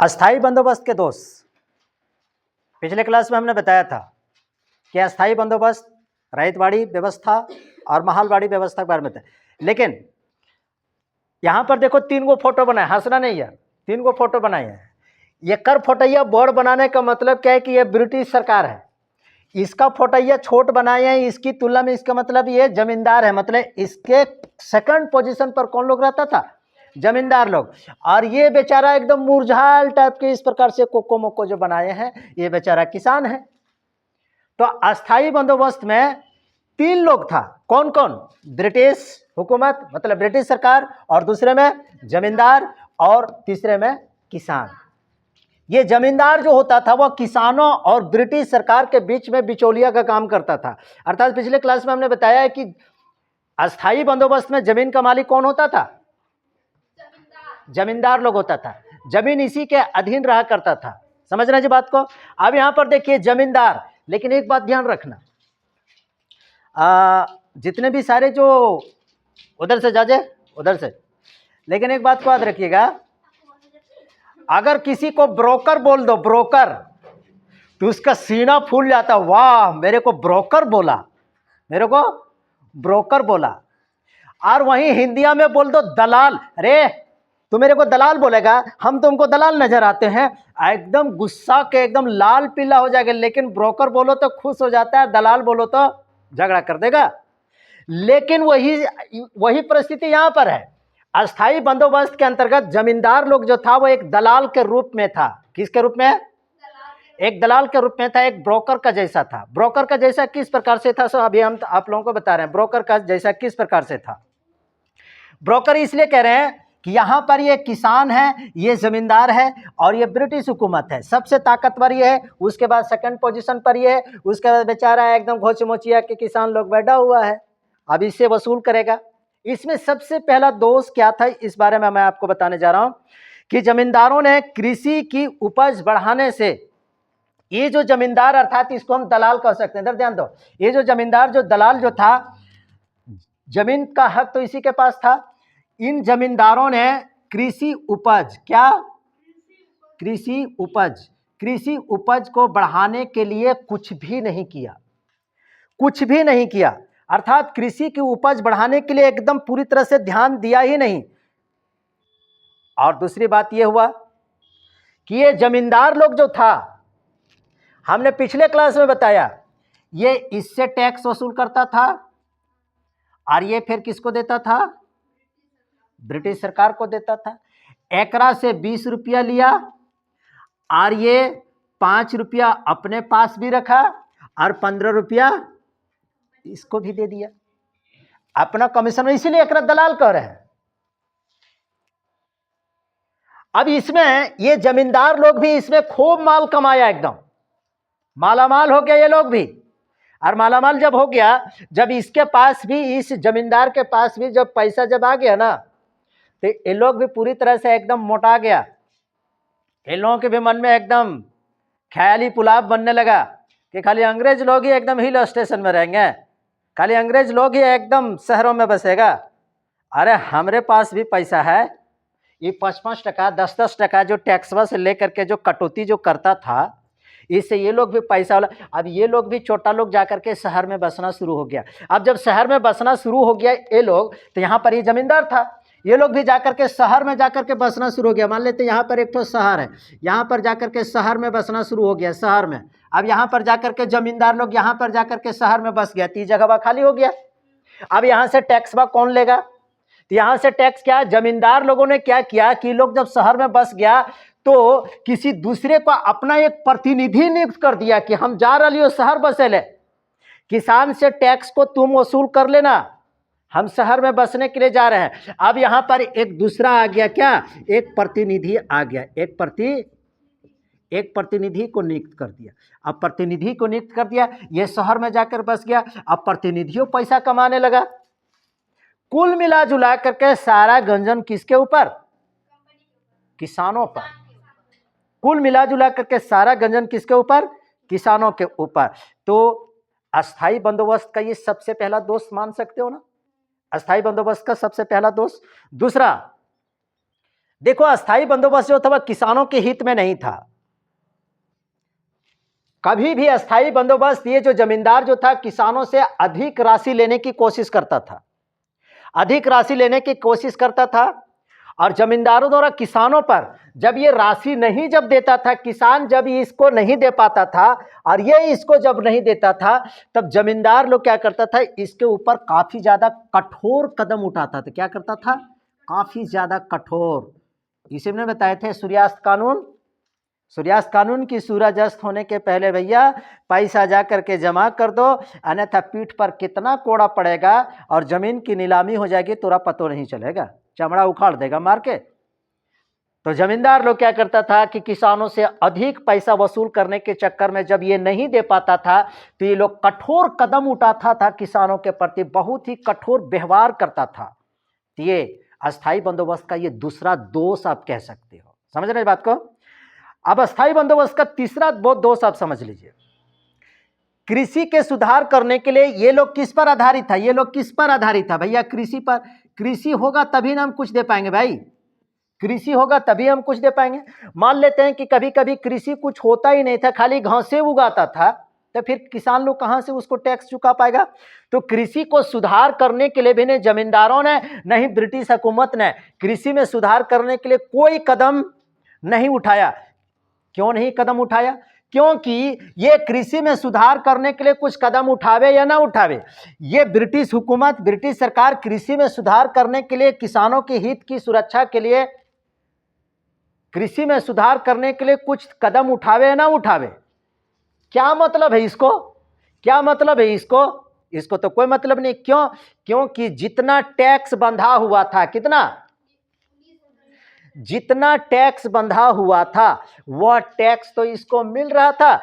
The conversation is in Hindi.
अस्थाई बंदोबस्त के दोष पिछले क्लास में हमने बताया था कि अस्थाई बंदोबस्त, रैयतवाड़ी व्यवस्था और महालवाड़ी व्यवस्था के बारे में था। लेकिन यहाँ पर देखो 3 गो फोटो बनाए, हंसना नहीं है, 3 गो फोटो बनाए हैं। ये कर फोटैया बोर्ड बनाने का मतलब क्या है कि ये ब्रिटिश सरकार है। इसका फोटैया छोट बनाए हैं, इसकी तुलना में इसका मतलब ये जमींदार है। मतलब इसके सेकंड पोजीशन पर कौन लोग रहता था? जमींदार लोग। और ये बेचारा एकदम मुरझाल टाइप के इस प्रकार से कोको मोको जो बनाए हैं, ये बेचारा किसान है। तो अस्थाई बंदोबस्त में 3 लोग था। कौन कौन? ब्रिटिश हुकूमत मतलब ब्रिटिश सरकार, और दूसरे में जमींदार, और तीसरे में किसान। ये जमींदार जो होता था वह किसानों और ब्रिटिश सरकार के बीच में बिचौलिया का काम करता था। अर्थात पिछले क्लास में हमने बताया है कि अस्थाई बंदोबस्त में जमीन का मालिक कौन होता था? जमींदार लोग होता था। जमीन इसी के अधीन रहा करता था। समझ रहे जी बात को? अब यहां पर देखिए जमींदार, लेकिन एक बात ध्यान रखना, जितने भी सारे जो उधर से जाजे उधर से, लेकिन एक बात को याद रखिएगा, अगर किसी को ब्रोकर बोल दो, ब्रोकर, तो उसका सीना फूल जाता, वाह मेरे को ब्रोकर बोला, मेरे को ब्रोकर बोला। और वहीं हिंदिया में बोल दो दलाल, अरे तू मेरे को दलाल बोलेगा, हम तुमको दलाल नजर आते हैं, एकदम गुस्सा के एकदम लाल पीला हो जाएगा। लेकिन ब्रोकर बोलो तो खुश हो जाता है, दलाल बोलो तो झगड़ा कर देगा। लेकिन वही परिस्थिति यहां पर है। अस्थाई बंदोबस्त के अंतर्गत जमींदार लोग जो था वो एक दलाल के रूप में था। किसके रूप में? एक दलाल के रूप में था, एक ब्रोकर का जैसा था। ब्रोकर का जैसा किस प्रकार से था? सो अभी हम आप लोगों को बता रहे हैं ब्रोकर का जैसा किस प्रकार से था। ब्रोकर इसलिए कह रहे हैं कि यहां पर ये किसान है, ये जमींदार है, और ये ब्रिटिश हुकूमत है। सबसे ताकतवर ये है, उसके बाद सेकंड पोजीशन पर ये है, उसके बाद बेचारा एकदम घोच मोचिया के किसान लोग बैठा हुआ है, अब इससे वसूल करेगा। इसमें सबसे पहला दोष क्या था, इस बारे में मैं आपको बताने जा रहा हूं कि जमींदारों ने कृषि की उपज बढ़ाने से, ये जो जमींदार अर्थात इसको हम दलाल कह सकते हैं, इधर ध्यान दो, ये जो जमींदार जो दलाल जो था, जमीन का हक तो इसी के पास था। इन जमींदारों ने कृषि उपज, क्या? कृषि उपज को बढ़ाने के लिए कुछ भी नहीं किया, कुछ भी नहीं किया। अर्थात कृषि की उपज बढ़ाने के लिए एकदम पूरी तरह से ध्यान दिया ही नहीं। और दूसरी बात यह हुआ कि ये जमींदार लोग जो था, हमने पिछले क्लास में बताया, ये इससे टैक्स वसूल करता था, और ये फिर किसको देता था? ब्रिटिश सरकार को देता था। एकरा से 20 रुपया लिया, और ये 5 रुपया अपने पास भी रखा, और 15 रुपया इसको भी दे दिया अपना कमीशन में। इसीलिए एकरा दलाल कह रहे हैं। अब इसमें ये जमींदार लोग भी इसमें खूब माल कमाया, एकदम मालामाल हो गया ये लोग भी। और मालामाल जब हो गया, जब इसके पास भी, इस जमींदार के पास भी जब पैसा जब आ गया ना, तो ये लोग भी पूरी तरह से एकदम मोटा गया। इन लोगों के भी मन में एकदम ख्याली पुलाव बनने लगा कि खाली अंग्रेज लोग ही एकदम हिल स्टेशन में रहेंगे, खाली अंग्रेज लोग ही एकदम शहरों में बसेगा। अरे हमारे पास भी पैसा है, ये 5-5 टका 10-10 टका जो टैक्सवा से लेकर के जो कटौती जो करता था, इससे ये लोग भी पैसा वाला। अब ये लोग भी छोटा लोग जाकर के शहर में बसना शुरू हो गया। अब जब शहर में बसना शुरू हो गया ये लोग, तो यहाँ पर ये जमींदार था, ये लोग भी जाकर के शहर में जाकर के बसना शुरू हो गया। मान लेते यहाँ पर एक तो शहर है, यहाँ पर जाकर के शहर में बसना शुरू हो गया, शहर में। अब यहाँ पर जाकर के जमींदार लोग यहाँ पर जाकर के शहर में बस गया, 30 जगह खाली हो गया। अब यहाँ से टैक्स बा कौन लेगा? तो यहाँ से टैक्स क्या, जमींदार लोगों ने क्या किया कि लोग जब शहर में बस गया तो किसी दूसरे को अपना एक प्रतिनिधि नियुक्त कर दिया कि हम जा रही हो शहर बसे ले, किसान से टैक्स को तुम वसूल कर लेना, हम शहर में बसने के लिए जा रहे हैं। अब यहाँ पर एक दूसरा आ गया, क्या? एक प्रतिनिधि आ गया, एक प्रतिनिधि को नियुक्त कर दिया। अब प्रतिनिधि को नियुक्त कर दिया, ये शहर में जाकर बस गया। अब प्रतिनिधियों पैसा कमाने लगा। कुल मिला जुला करके सारा गंजन किसके ऊपर? किसानों पर। कुल मिला जुला करके सारा गंजन किसके ऊपर? किसानों के ऊपर। तो अस्थाई बंदोबस्त का ये सबसे पहला दोष मान सकते हो ना, अस्थाई बंदोबस्त का सबसे पहला दोष। दूसरा, देखो अस्थाई बंदोबस्त जो था वह किसानों के हित में नहीं था। कभी भी अस्थाई बंदोबस्त ये जो जमींदार जो था किसानों से अधिक राशि लेने की कोशिश करता था, अधिक राशि लेने की कोशिश करता था, और जमींदारों द्वारा किसानों पर जब ये राशि नहीं जब देता था, किसान जब इसको नहीं दे पाता था और ये इसको जब नहीं देता था, तब जमींदार लोग क्या करता था, इसके ऊपर काफी ज्यादा कठोर कदम उठाता था। क्या करता था? काफी ज्यादा कठोर। इसे हमने बताए थे सूर्यास्त कानून। सूर्यास्त कानून की सूरज अस्त होने के पहले भैया पैसा जा करके जमा कर दो, अन्यथा पीठ पर कितना कोड़ा पड़ेगा और जमीन की नीलामी हो जाएगी, तुरा पतो नहीं चलेगा, चमड़ा उखाड़ देगा मार के। तो जमींदार लोग क्या करता था कि किसानों से अधिक पैसा वसूल करने के चक्कर में जब ये नहीं दे पाता था तो ये लोग कठोर कदम उठाता था, किसानों के प्रति बहुत ही कठोर व्यवहार करता था। तो ये अस्थाई बंदोबस्त का ये दूसरा दोष आप कह सकते हो। समझ रहे बात को? अब अस्थाई बंदोबस्त का तीसरा दोष आप समझ लीजिए। कृषि के सुधार करने के लिए ये लोग किस पर आधारित था? ये लोग किस पर आधारित था भैया? कृषि पर। कृषि होगा तभी ना हम कुछ दे पाएंगे भाई, कृषि होगा तभी हम कुछ दे पाएंगे। मान लेते हैं कि कभी कभी कृषि कुछ होता ही नहीं था, खाली घासें उगाता था, तो फिर किसान लोग कहां से उसको टैक्स चुका पाएगा? तो कृषि को सुधार करने के लिए भी नहीं जमींदारों ने, नहीं ब्रिटिश हुकूमत ने कृषि में सुधार करने के लिए कोई कदम नहीं उठाया। क्यों नहीं कदम उठाया? क्योंकि ये कृषि में सुधार करने के लिए कुछ कदम उठावे या ना उठावे, ये ब्रिटिश हुकूमत, ब्रिटिश सरकार कृषि में सुधार करने के लिए, किसानों के हित की सुरक्षा के लिए, कृषि में सुधार करने के लिए कुछ कदम उठावे या ना उठावे। क्या मतलब है इसको? क्या मतलब है इसको? इसको तो कोई मतलब नहीं। क्यों? क्योंकि जितना टैक्स बंधा हुआ था, कितना, जितना टैक्स बंधा हुआ था वह टैक्स तो इसको मिल रहा था।